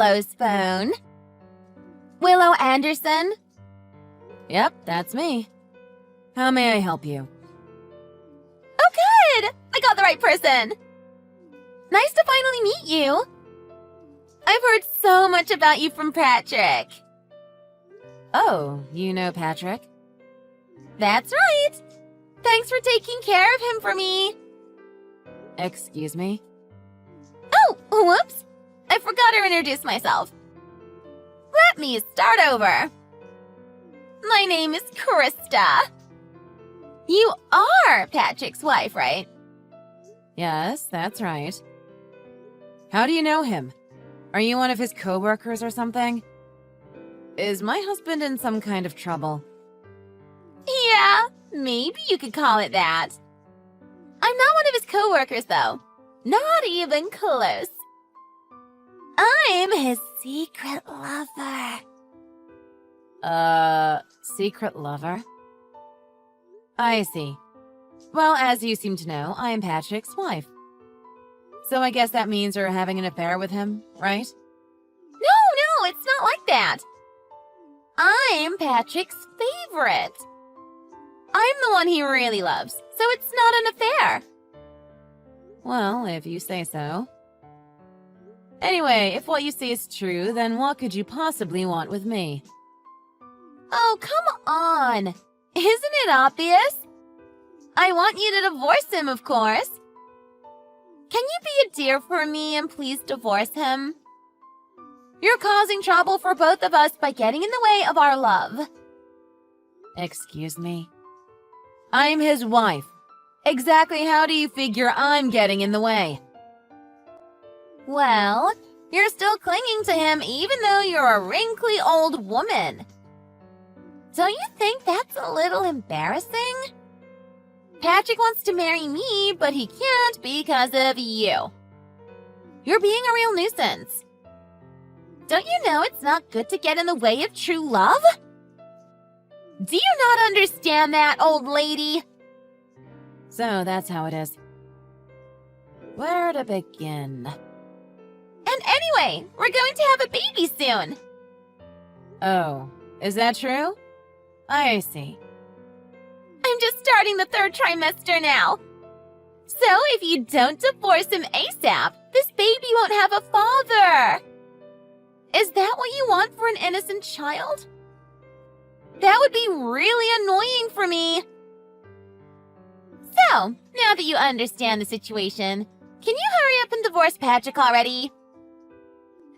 Willow's phone. Willow Anderson? Yep, that's me. How may I help you? Oh, good! I got the right person. Nice to finally meet you. I've heard so much about you from Patrick. Oh, you know Patrick? That's right. Thanks for taking care of him for me. Excuse me? Oh, whoops. I forgot to introduce myself. Let me start over. My name is Krista. You are Patrick's wife, right? Yes, that's right. How do you know him? Are you one of his co-workers or something? Is my husband in some kind of trouble? Yeah, maybe you could call it that. I'm not one of his co-workers, though. Not even close. I'm his secret lover. Secret lover? I see. Well, as you seem to know, I am Patrick's wife. So I guess that means you're having an affair with him, right? No, it's not like that. I'm Patrick's favorite. I'm the one he really loves, so it's not an affair. Well, if you say so. Anyway, if what you say is true, then what could you possibly want with me? Oh, come on. Isn't it obvious? I want you to divorce him, of course. Can you be a dear for me and please divorce him? You're causing trouble for both of us by getting in the way of our love. Excuse me? I'm his wife. Exactly how do you figure I'm getting in the way? Well, you're still clinging to him even though you're a wrinkly old woman. Don't you think that's a little embarrassing? Patrick wants to marry me, but he can't because of you. You're being a real nuisance. Don't you know it's not good to get in the way of true love? Do you not understand that, old lady? So that's how it is. Where to begin? And anyway, we're going to have a baby soon. Oh, is that true? I see. I'm just starting the 3rd trimester now. So if you don't divorce him ASAP, this baby won't have a father. Is that what you want for an innocent child? That would be really annoying for me. So, now that you understand the situation, can you hurry up and divorce Patrick already?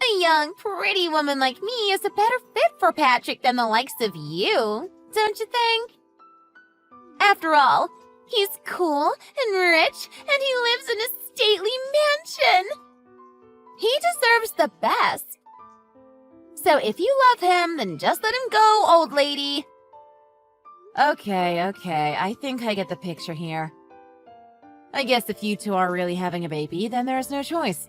A young, pretty woman like me is a better fit for Patrick than the likes of you, don't you think? After all, he's cool and rich, and he lives in a stately mansion. He deserves the best. So if you love him, then just let him go, old lady. Okay, I think I get the picture here. I guess if you two are really having a baby, then there's no choice.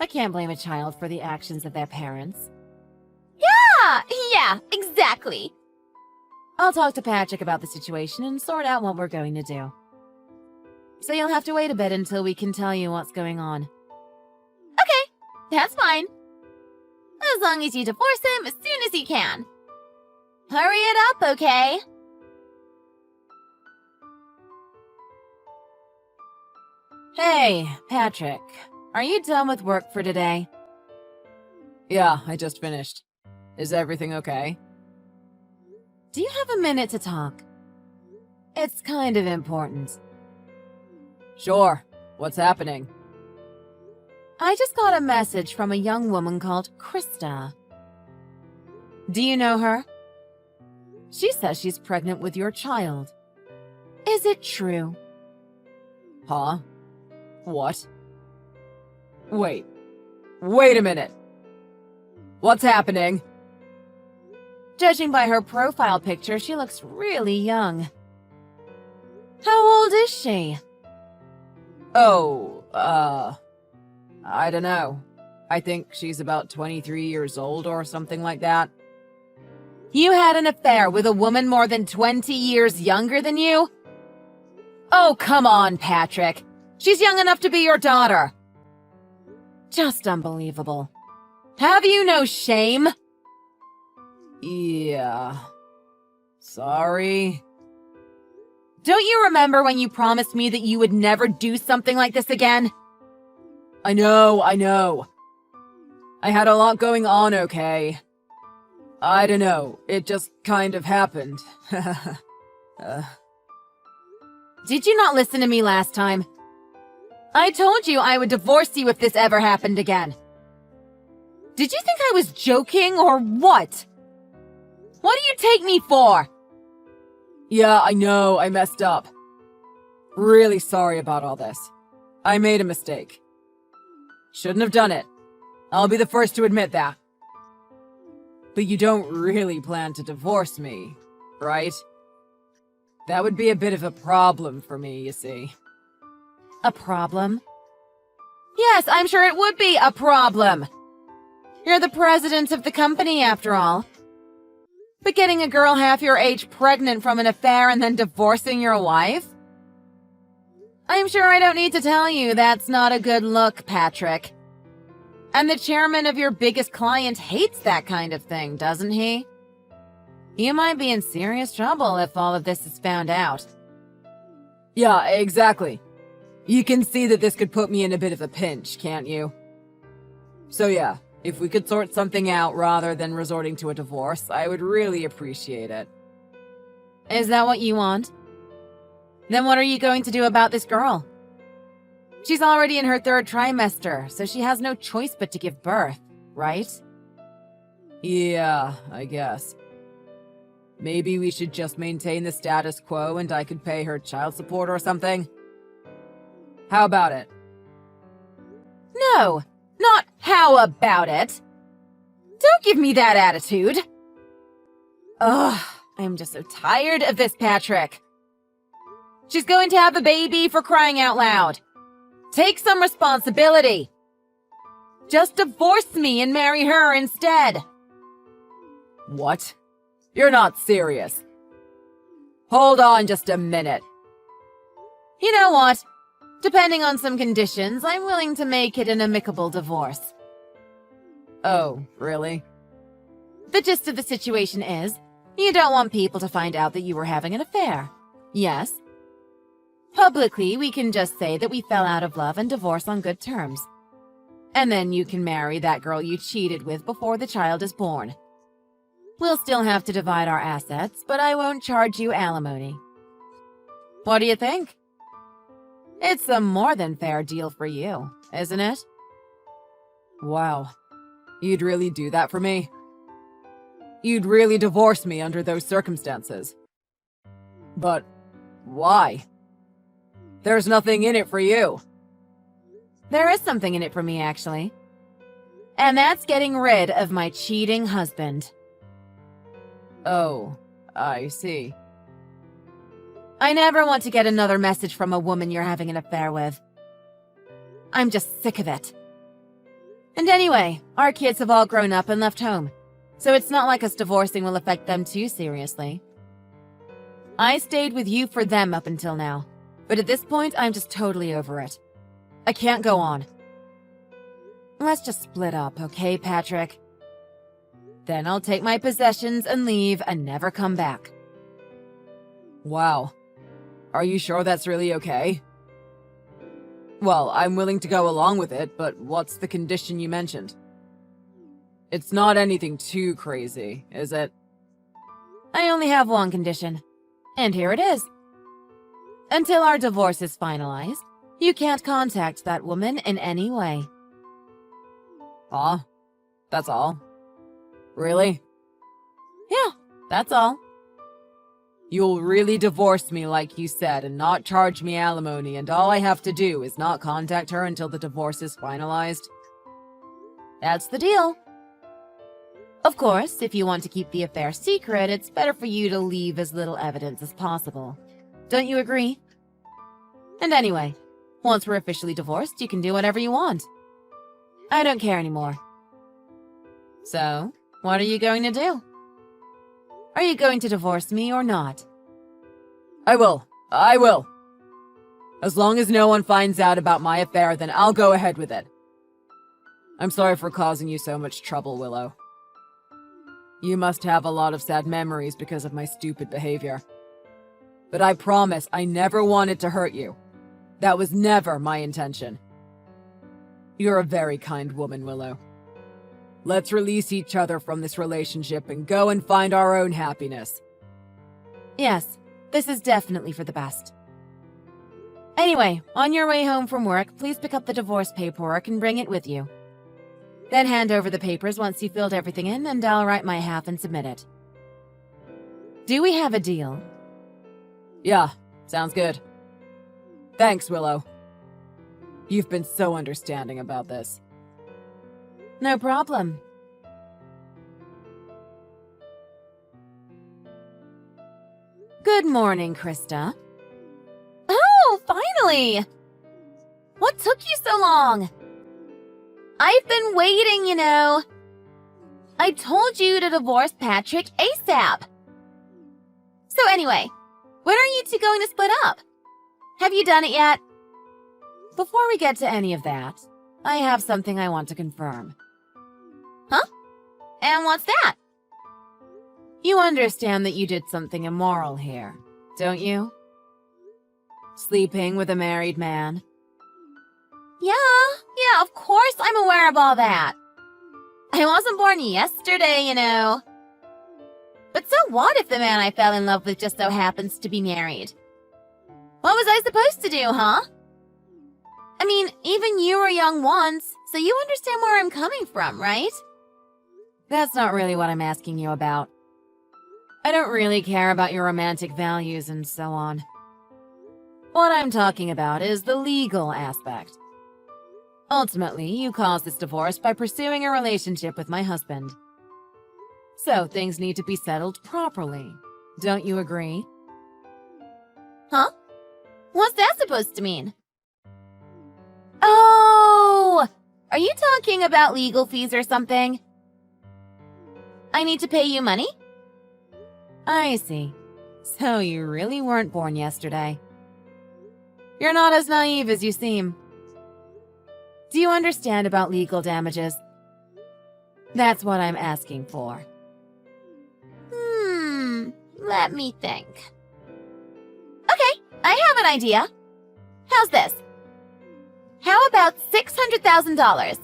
I can't blame a child for the actions of their parents. Yeah, exactly. I'll talk to Patrick about the situation and sort out what we're going to do. So you'll have to wait a bit until we can tell you what's going on. Okay, that's fine. As long as you divorce him as soon as you can. Hurry it up, okay? Hey, Patrick. Are you done with work for today? Yeah, I just finished. Is everything okay? Do you have a minute to talk? It's kind of important. Sure. What's happening? I just got a message from a young woman called Krista. Do you know her? She says she's pregnant with your child. Is it true? Huh? What? Wait a minute. What's happening? Judging by her profile picture, she looks really young. How old is she? Oh, I don't know. I think she's about 23 years old or something like that. You had an affair with a woman more than 20 years younger than you? Oh, come on, Patrick. She's young enough to be your daughter. Just unbelievable. Have you no shame? Yeah. Sorry. Don't you remember when you promised me that you would never do something like this again? I know. I had a lot going on, okay? I don't know, it just kind of happened. Did you not listen to me last time? I told you I would divorce you if this ever happened again. Did you think I was joking or what? What do you take me for? Yeah, I know, I messed up. Really sorry about all this. I made a mistake. Shouldn't have done it. I'll be the first to admit that. But you don't really plan to divorce me, right? That would be a bit of a problem for me, you see. A problem? Yes, I'm sure it would be a problem. You're the president of the company, after all. But getting a girl half your age pregnant from an affair and then divorcing your wife? I'm sure I don't need to tell you that's not a good look, Patrick. And the chairman of your biggest client hates that kind of thing, doesn't he? You might be in serious trouble if all of this is found out. Yeah, exactly. You can see that this could put me in a bit of a pinch, can't you? So yeah, if we could sort something out rather than resorting to a divorce, I would really appreciate it. Is that what you want? Then what are you going to do about this girl? She's already in her 3rd trimester, so she has no choice but to give birth, right? Yeah, I guess. Maybe we should just maintain the status quo and I could pay her child support or something? How about it? No, not how about it. Don't give me that attitude. Ugh, I'm just so tired of this, Patrick. She's going to have a baby, for crying out loud. Take some responsibility. Just divorce me and marry her instead. What? You're not serious. Hold on just a minute. You know what? Depending on some conditions, I'm willing to make it an amicable divorce. Oh, really? The gist of the situation is, you don't want people to find out that you were having an affair. Yes? Publicly, we can just say that we fell out of love and divorce on good terms. And then you can marry that girl you cheated with before the child is born. We'll still have to divide our assets, but I won't charge you alimony. What do you think? It's a more than fair deal for you, isn't it? Wow. You'd really do that for me? You'd really divorce me under those circumstances? But why? There's nothing in it for you. There is something in it for me, actually. And that's getting rid of my cheating husband. Oh, I see. I never want to get another message from a woman you're having an affair with. I'm just sick of it. And anyway, our kids have all grown up and left home, so it's not like us divorcing will affect them too seriously. I stayed with you for them up until now, but at this point, I'm just totally over it. I can't go on. Let's just split up, okay, Patrick? Then I'll take my possessions and leave and never come back. Wow. Are you sure that's really okay? Well, I'm willing to go along with it, but what's the condition you mentioned? It's not anything too crazy, is it? I only have one condition, and here it is. Until our divorce is finalized, you can't contact that woman in any way. Huh? That's all? Really? Yeah, that's all. You'll really divorce me like you said and not charge me alimony, and all I have to do is not contact her until the divorce is finalized? That's the deal. Of course, if you want to keep the affair secret, it's better for you to leave as little evidence as possible. Don't you agree? And anyway, once we're officially divorced, you can do whatever you want. I don't care anymore. So, what are you going to do? Are you going to divorce me or not? I will. As long as no one finds out about my affair, then I'll go ahead with it. I'm sorry for causing you so much trouble, Willow. You must have a lot of sad memories because of my stupid behavior. But I promise I never wanted to hurt you. That was never my intention. You're a very kind woman, Willow. Let's release each other from this relationship and go and find our own happiness. Yes, this is definitely for the best. Anyway, on your way home from work, please pick up the divorce paperwork and bring it with you. Then hand over the papers once you've filled everything in, and I'll write my half and submit it. Do we have a deal? Yeah, sounds good. Thanks, Willow. You've been so understanding about this. No problem. Good morning, Krista. Oh, finally! What took you so long? I've been waiting, you know. I told you to divorce Patrick ASAP. So anyway, when are you two going to split up? Have you done it yet? Before we get to any of that, I have something I want to confirm. Huh? And what's that? You understand that you did something immoral here, don't you? Sleeping with a married man. Yeah, of course I'm aware of all that. I wasn't born yesterday, you know. But so what if the man I fell in love with just so happens to be married? What was I supposed to do, huh? I mean, even you were young once, so you understand where I'm coming from, right? That's not really what I'm asking you about. I don't really care about your romantic values and so on. What I'm talking about is the legal aspect. Ultimately, you caused this divorce by pursuing a relationship with my husband. So things need to be settled properly. Don't you agree? Huh? What's that supposed to mean? Oh! Are you talking about legal fees or something? I need to pay you money? I see. So you really weren't born yesterday. You're not as naive as you seem. Do you understand about legal damages? That's what I'm asking for. Let me think. Okay, I have an idea. How's this? How about $600,000?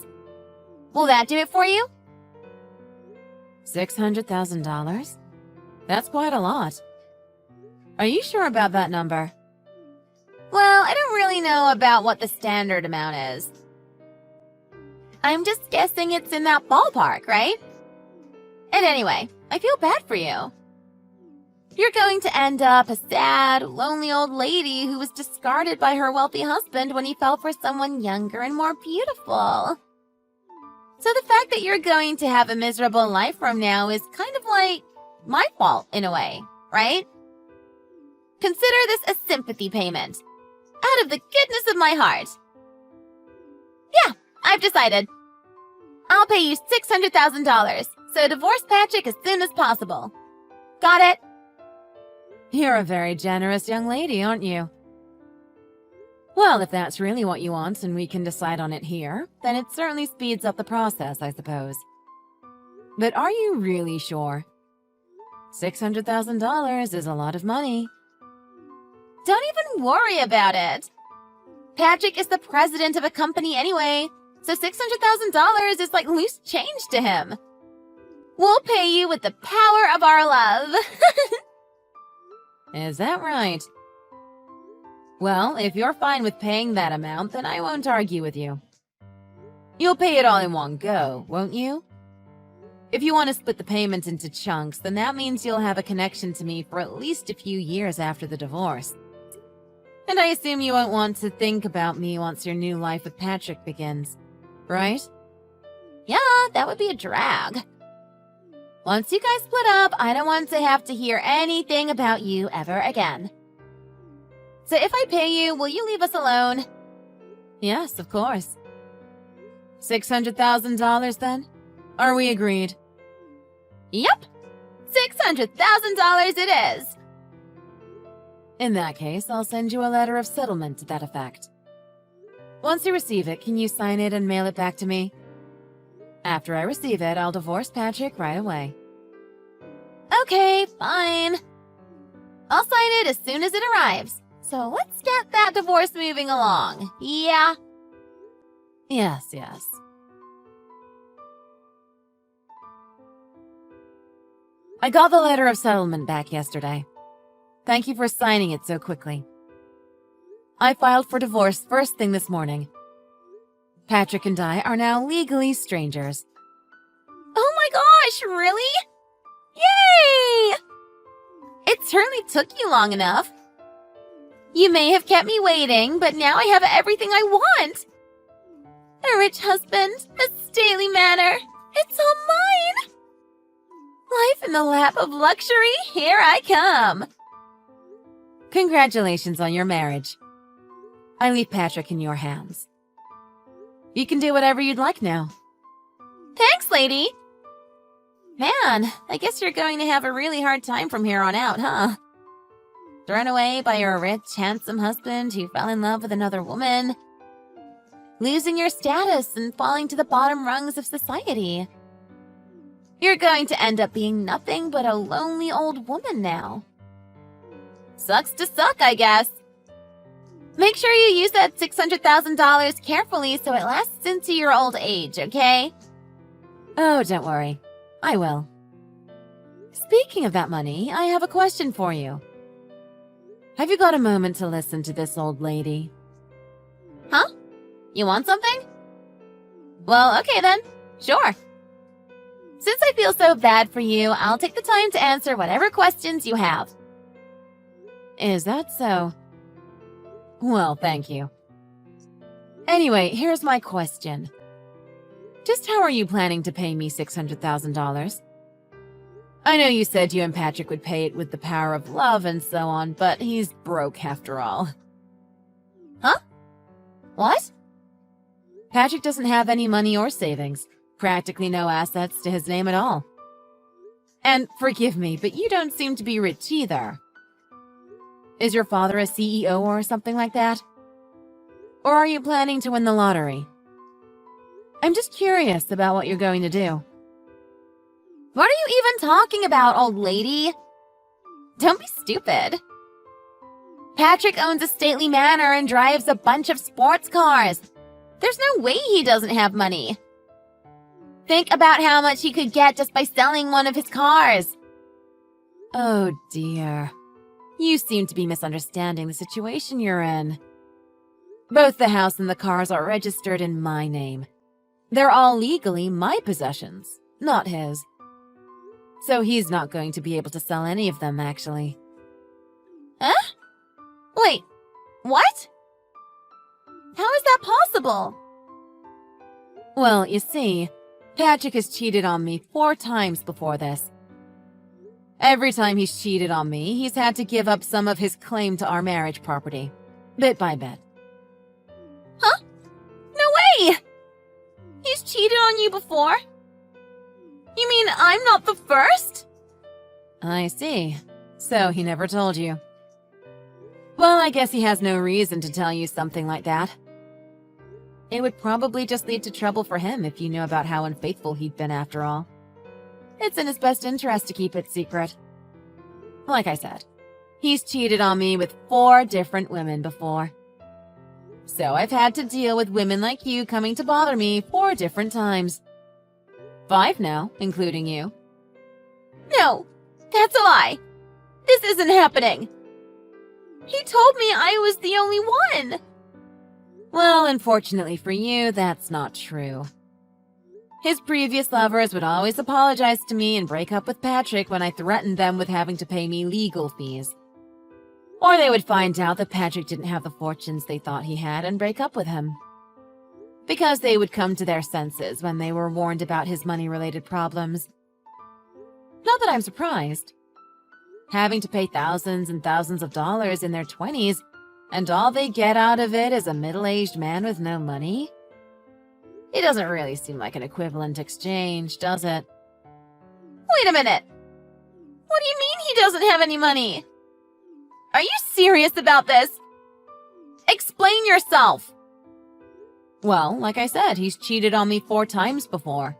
Will that do it for you? $600,000? That's quite a lot. Are you sure about that number? Well, I don't really know about what the standard amount is. I'm just guessing it's in that ballpark, right? And anyway, I feel bad for you. You're going to end up a sad, lonely old lady who was discarded by her wealthy husband when he fell for someone younger and more beautiful. So the fact that you're going to have a miserable life from now is kind of like my fault in a way, right? Consider this a sympathy payment. Out of the goodness of my heart. Yeah, I've decided. I'll pay you $600,000, so divorce Patrick as soon as possible. Got it? You're a very generous young lady, aren't you? Well, if that's really what you want and we can decide on it here, then it certainly speeds up the process, I suppose. But are you really sure? $600,000 is a lot of money. Don't even worry about it. Patrick is the president of a company anyway, so $600,000 is like loose change to him. We'll pay you with the power of our love. Is that right? Well, if you're fine with paying that amount, then I won't argue with you. You'll pay it all in one go, won't you? If you want to split the payment into chunks, then that means you'll have a connection to me for at least a few years after the divorce. And I assume you won't want to think about me once your new life with Patrick begins, right? Yeah, that would be a drag. Once you guys split up, I don't want to have to hear anything about you ever again. So if I pay you, will you leave us alone? Yes, of course. $600,000 then? Are we agreed? Yep. $600,000 it is. In that case, I'll send you a letter of settlement to that effect. Once you receive it, can you sign it and mail it back to me? After I receive it, I'll divorce Patrick right away. Okay, fine. I'll sign it as soon as it arrives. So let's get that divorce moving along. Yeah? Yes, yes. I got the letter of settlement back yesterday. Thank you for signing it so quickly. I filed for divorce first thing this morning. Patrick and I are now legally strangers. Oh my gosh, really? Yay! It certainly took you long enough. You may have kept me waiting, but now I have everything I want. A rich husband, a stately manor. It's all mine. Life in the lap of luxury, here I come. Congratulations on your marriage. I leave Patrick in your hands. You can do whatever you'd like now. Thanks, lady. Man, I guess you're going to have a really hard time from here on out, huh? Thrown away by your rich, handsome husband who fell in love with another woman. Losing your status and falling to the bottom rungs of society. You're going to end up being nothing but a lonely old woman now. Sucks to suck, I guess. Make sure you use that $600,000 carefully so it lasts into your old age, okay? Oh, don't worry. I will. Speaking of that money, I have a question for you. Have you got a moment to listen to this old lady? Huh? You want something? Well, okay then. Sure. Since I feel so bad for you, I'll take the time to answer whatever questions you have. Is that so? Well, thank you. Anyway, here's my question. Just how are you planning to pay me $600,000? I know you said you and Patrick would pay it with the power of love and so on, but he's broke after all. Huh? What? Patrick doesn't have any money or savings, practically no assets to his name at all. And forgive me, but you don't seem to be rich either. Is your father a CEO or something like that? Or are you planning to win the lottery? I'm just curious about what you're going to do. What are you even talking about, old lady? Don't be stupid. Patrick owns a stately manor and drives a bunch of sports cars. There's no way he doesn't have money. Think about how much he could get just by selling one of his cars. Oh dear. You seem to be misunderstanding the situation you're in. Both the house and the cars are registered in my name. They're all legally my possessions, not his. So he's not going to be able to sell any of them, actually. Huh? Wait, what? How is that possible? Well, you see, Patrick has cheated on me 4 times before this. Every time he's cheated on me, he's had to give up some of his claim to our marriage property, bit by bit. Huh? No way! He's cheated on you before? You mean I'm not the first? I see. So he never told you. Well, I guess he has no reason to tell you something like that. It would probably just lead to trouble for him if you knew about how unfaithful he'd been after all. It's in his best interest to keep it secret. Like I said, he's cheated on me with 4 different women before. So I've had to deal with women like you coming to bother me 4 different times. 5 now, including you. No, that's a lie. This isn't happening. He told me I was the only one. Well, unfortunately for you, that's not true. His previous lovers would always apologize to me and break up with Patrick when I threatened them with having to pay me legal fees. Or they would find out that Patrick didn't have the fortunes they thought he had and break up with him. Because they would come to their senses when they were warned about his money-related problems. Not that I'm surprised. Having to pay thousands and thousands of dollars in their 20s, and all they get out of it is a middle-aged man with no money? It doesn't really seem like an equivalent exchange, does it? Wait a minute. What do you mean he doesn't have any money? Are you serious about this? Explain yourself. Well, like I said, he's cheated on me 4 times before.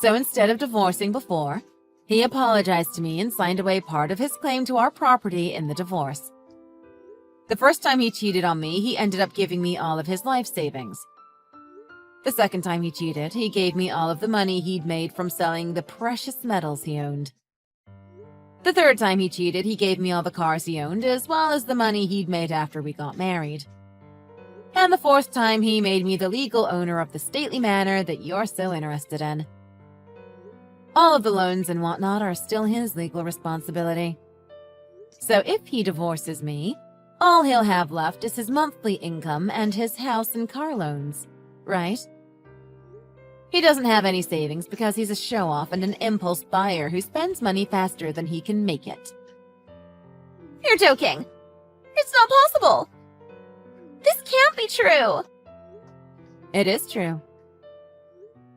So instead of divorcing before, he apologized to me and signed away part of his claim to our property in the divorce. The first time he cheated on me, he ended up giving me all of his life savings. The second time he cheated, he gave me all of the money he'd made from selling the precious metals he owned. The third time he cheated, he gave me all the cars he owned, as well as the money he'd made after we got married. And the fourth time, he made me the legal owner of the stately manor that you're so interested in. All of the loans and whatnot are still his legal responsibility. So if he divorces me, all he'll have left is his monthly income and his house and car loans, right? He doesn't have any savings because he's a show-off and an impulse buyer who spends money faster than he can make it. You're joking. It's not possible. This can't be true. It is true.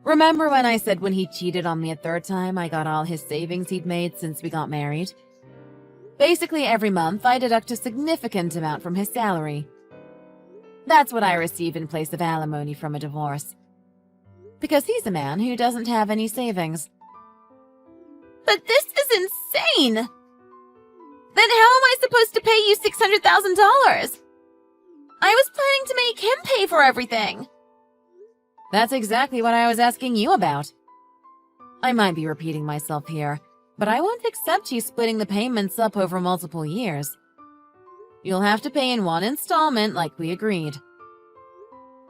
Remember when I said when he cheated on me a third time, I got all his savings he'd made since we got married? Basically, every month, I deduct a significant amount from his salary. That's what I receive in place of alimony from a divorce. Because he's a man who doesn't have any savings. But this is insane! Then how am I supposed to pay you $600,000? I was planning to make him pay for everything. That's exactly what I was asking you about. I might be repeating myself here, but I won't accept you splitting the payments up over multiple years. You'll have to pay in one installment like we agreed.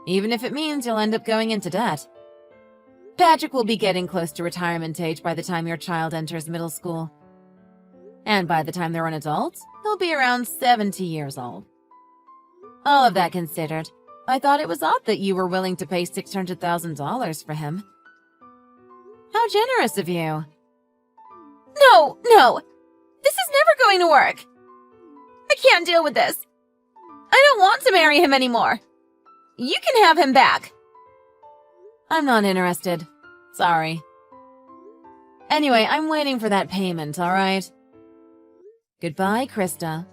Even if it means you'll end up going into debt. Patrick will be getting close to retirement age by the time your child enters middle school. And by the time they're an adult, he'll be around 70 years old. All of that considered, I thought it was odd that you were willing to pay $600,000 for him. How generous of you. No! This is never going to work. I can't deal with this. I don't want to marry him anymore. You can have him back. I'm not interested. Sorry. Anyway, I'm waiting for that payment, all right? Goodbye, Krista.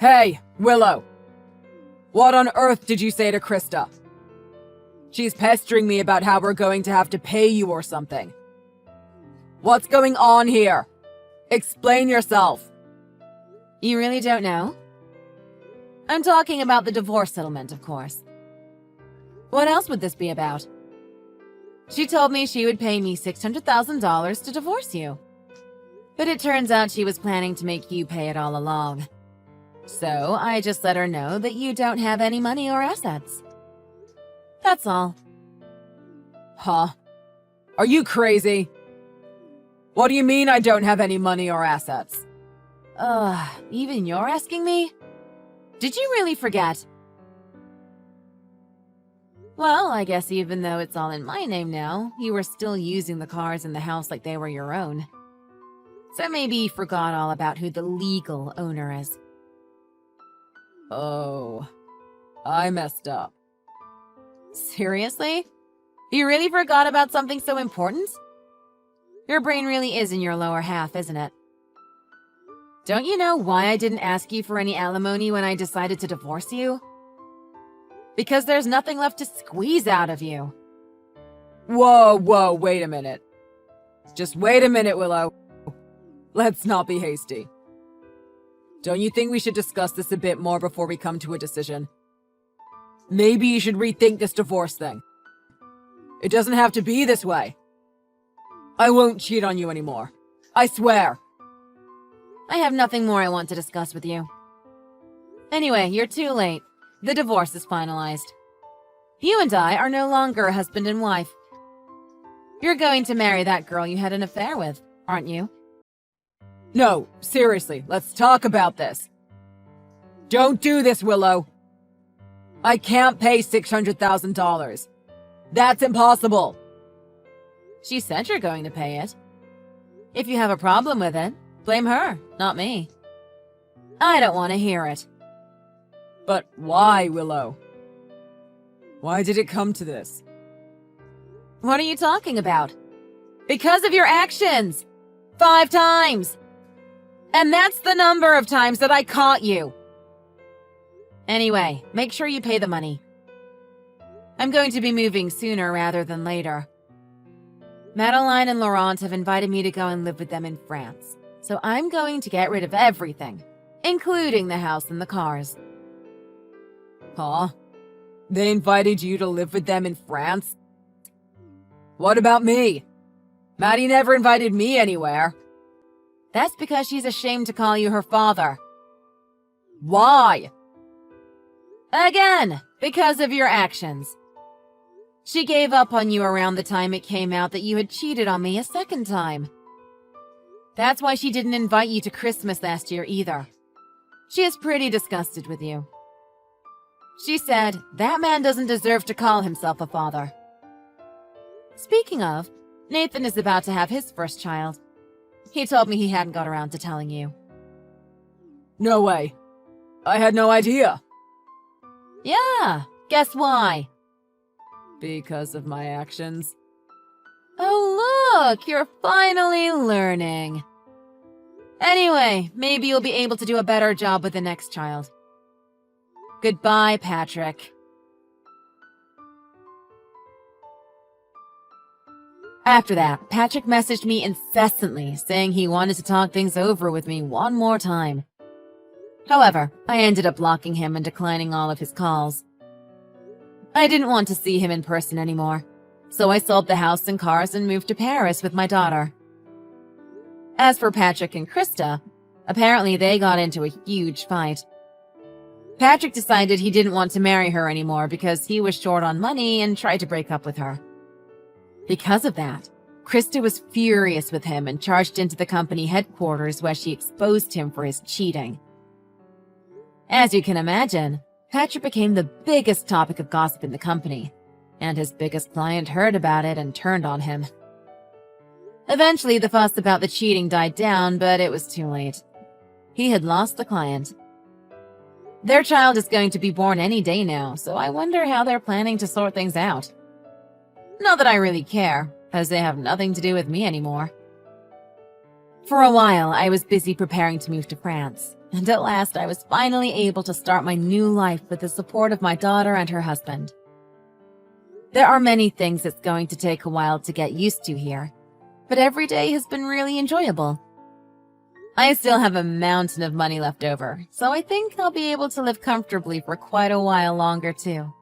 Hey, Willow! What on earth did you say to Krista? She's pestering me about how we're going to have to pay you or something. What's going on here? Explain yourself. You really don't know? I'm talking about the divorce settlement, of course. What else would this be about? She told me she would pay me $600,000 to divorce you. But it turns out she was planning to make you pay it all along. So I just let her know that you don't have any money or assets. That's all. Huh? Are you crazy? What do you mean I don't have any money or assets? Even you're asking me? Did you really forget? Well, I guess even though it's all in my name now, you were still using the cars in the house like they were your own. So maybe you forgot all about who the legal owner is. Oh, I messed up. Seriously? You really forgot about something so important? Your brain really is in your lower half, isn't it? Don't you know why I didn't ask you for any alimony when I decided to divorce you? Because there's nothing left to squeeze out of you. Whoa, wait a minute. Just wait a minute, Willow. Let's not be hasty. Don't you think we should discuss this a bit more before we come to a decision? Maybe you should rethink this divorce thing. It doesn't have to be this way. I won't cheat on you anymore. I swear. I have nothing more I want to discuss with you. Anyway, you're too late. The divorce is finalized. You and I are no longer husband and wife. You're going to marry that girl you had an affair with, aren't you? No, seriously, let's talk about this. Don't do this, Willow. I can't pay $600,000. That's impossible. She said you're going to pay it. If you have a problem with it, blame her, not me. I don't want to hear it. But why, Willow? Why did it come to this? What are you talking about? Because of your actions! 5 times! And that's the number of times that I caught you! Anyway, make sure you pay the money. I'm going to be moving sooner rather than later. Madeline and Laurent have invited me to go and live with them in France, so I'm going to get rid of everything, including the house and the cars. Huh? They invited you to live with them in France? What about me? Maddie never invited me anywhere. That's because she's ashamed to call you her father. Why? Again, because of your actions. She gave up on you around the time it came out that you had cheated on me a second time. That's why she didn't invite you to Christmas last year either. She is pretty disgusted with you. She said, that man doesn't deserve to call himself a father. Speaking of, Nathan is about to have his first child. He told me he hadn't got around to telling you. No way. I had no idea. Yeah, guess why? Because of my actions. Oh, look, you're finally learning. Anyway, maybe you'll be able to do a better job with the next child. Goodbye, Patrick. After that, Patrick messaged me incessantly, saying he wanted to talk things over with me one more time. However, I ended up blocking him and declining all of his calls. I didn't want to see him in person anymore, so I sold the house and cars and moved to Paris with my daughter. As for Patrick and Krista, apparently they got into a huge fight. Patrick decided he didn't want to marry her anymore because he was short on money and tried to break up with her. Because of that, Krista was furious with him and charged into the company headquarters where she exposed him for his cheating. As you can imagine, Patrick became the biggest topic of gossip in the company, and his biggest client heard about it and turned on him. Eventually, the fuss about the cheating died down, but it was too late. He had lost the client. Their child is going to be born any day now, so I wonder how they're planning to sort things out. Not that I really care, as they have nothing to do with me anymore. For a while, I was busy preparing to move to France, and at last I was finally able to start my new life with the support of my daughter and her husband. There are many things it's going to take a while to get used to here, but every day has been really enjoyable. I still have a mountain of money left over, so I think I'll be able to live comfortably for quite a while longer too.